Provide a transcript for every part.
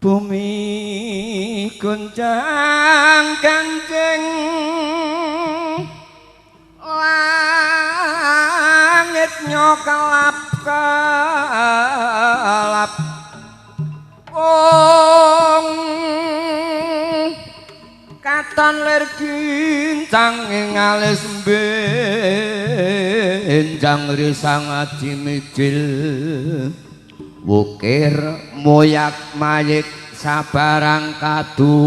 bumi goncang kancing langit nyokelap kelap katon lir gincang ing alis benjang risang aji midil wukir moyak mayik sabarang kadulu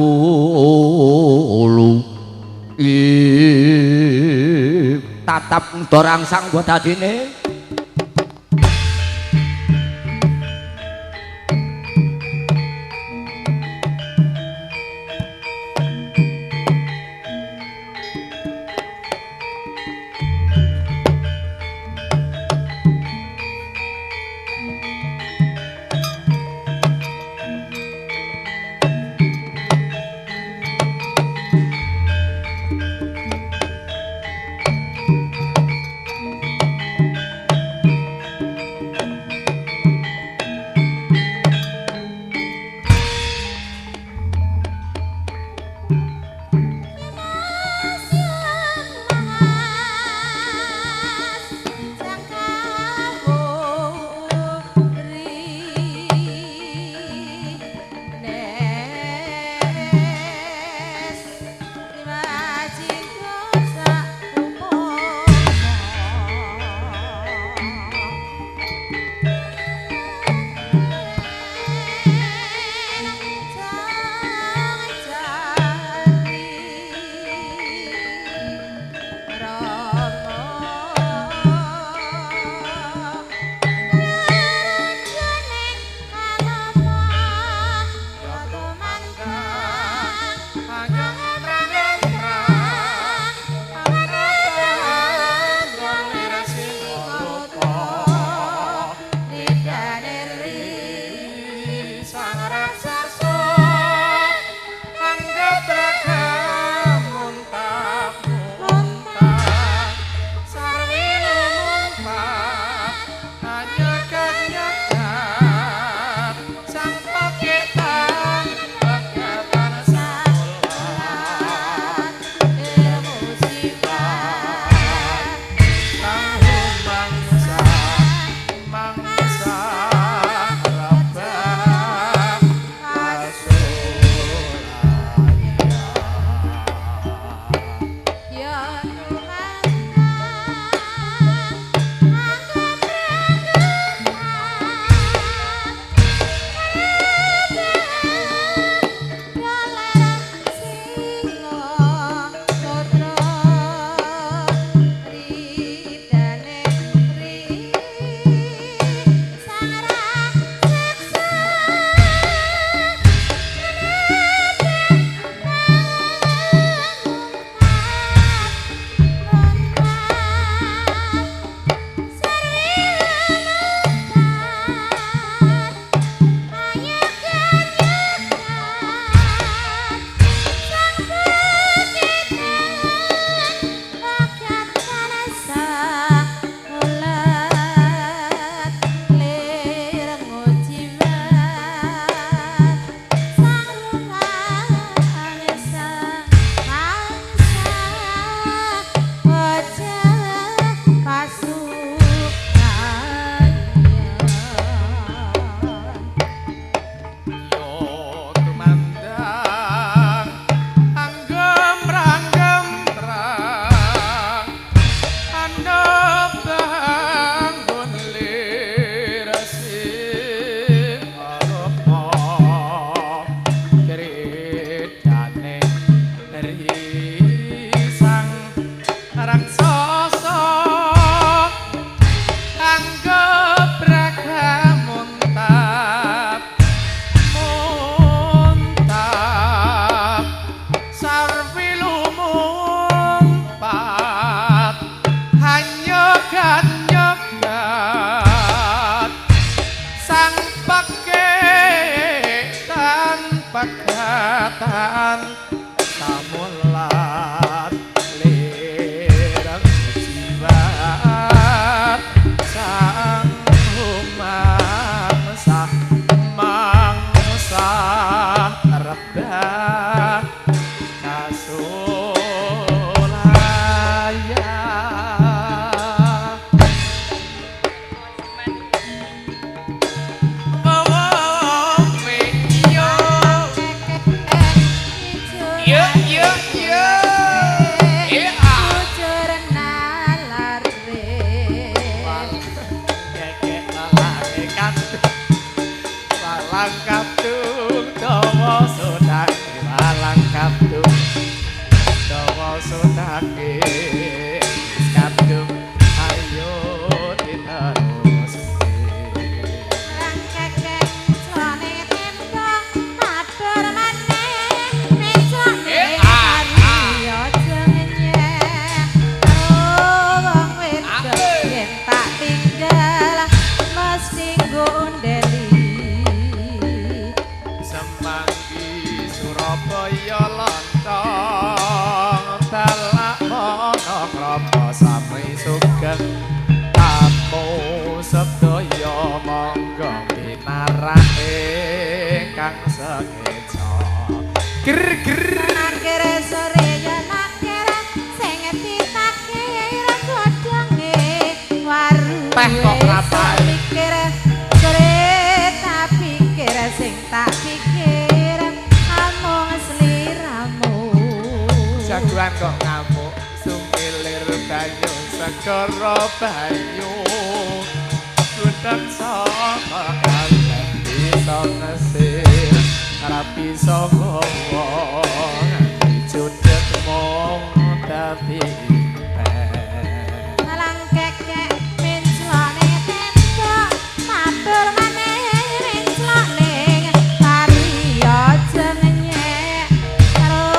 tatap dorangsang buat adine pagkatan samulat lirang jiwat sang mangsa walang kadung dawa sodake walang kadung dawa sodake kadung ayo diterus Lang kekek jane tempo matur maneh mencok ya jenenge karo wong wedok yen tak tinggal mesti nggo undeli Semanggi Surabaya lontong talak mono krapa sami sugeng tamu sedaya monggo pinarake kang sengeca ger nakere sore ya nakere sing ditakir godhonge waru Teh kok rapal. pikir sore tak pikir sing tak pikir amung sliramu jagoan kok ngamuk sumpilir banyu segara banyu gudang saka kalem bisa ngesir ora bisa gowo nganti judek mong dadi Lang kekek menclone tempo matur maneh menclone kari aja ngenyek karo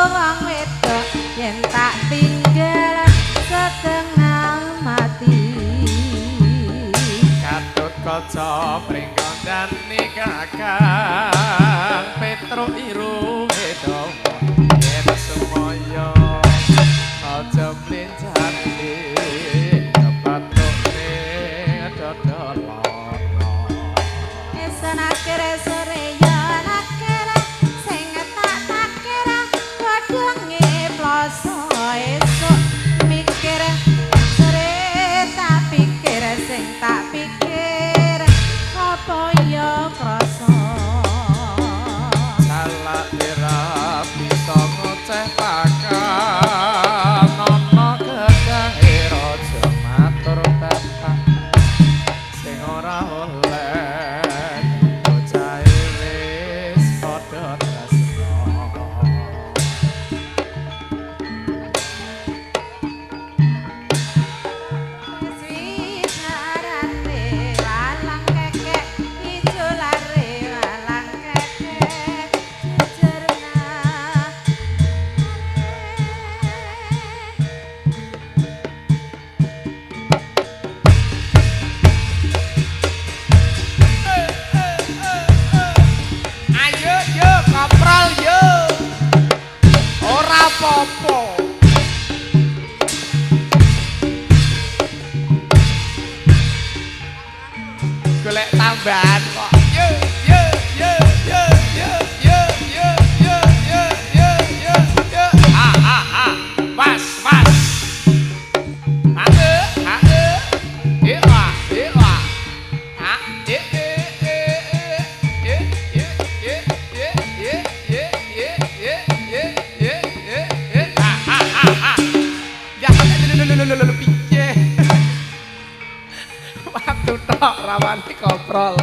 wong wedok yen tak tinggal setengah mati Katut kaca pringkondane kakang Petruk irunge dawa yen semoyo aja mlenjati kepatukne dodoloro Esan akhire sore ya nakere sing tak takira godhonge ploso esuk mikir sore tak pikir sing tak pikir apa ya krasa salah ira bisa ngoceh pakal nono gedang raja matur bapak sing ora oleh bocah wis padha tresno Sinarane walang kekek ijo lare walang kekek jejerna ayo yo kaprol yo ora apa-apa golek tambahan kok yo yo yo yo yo yo yo yo yo yo yo yo mas ewa ha piye waktu tok rawani kontrol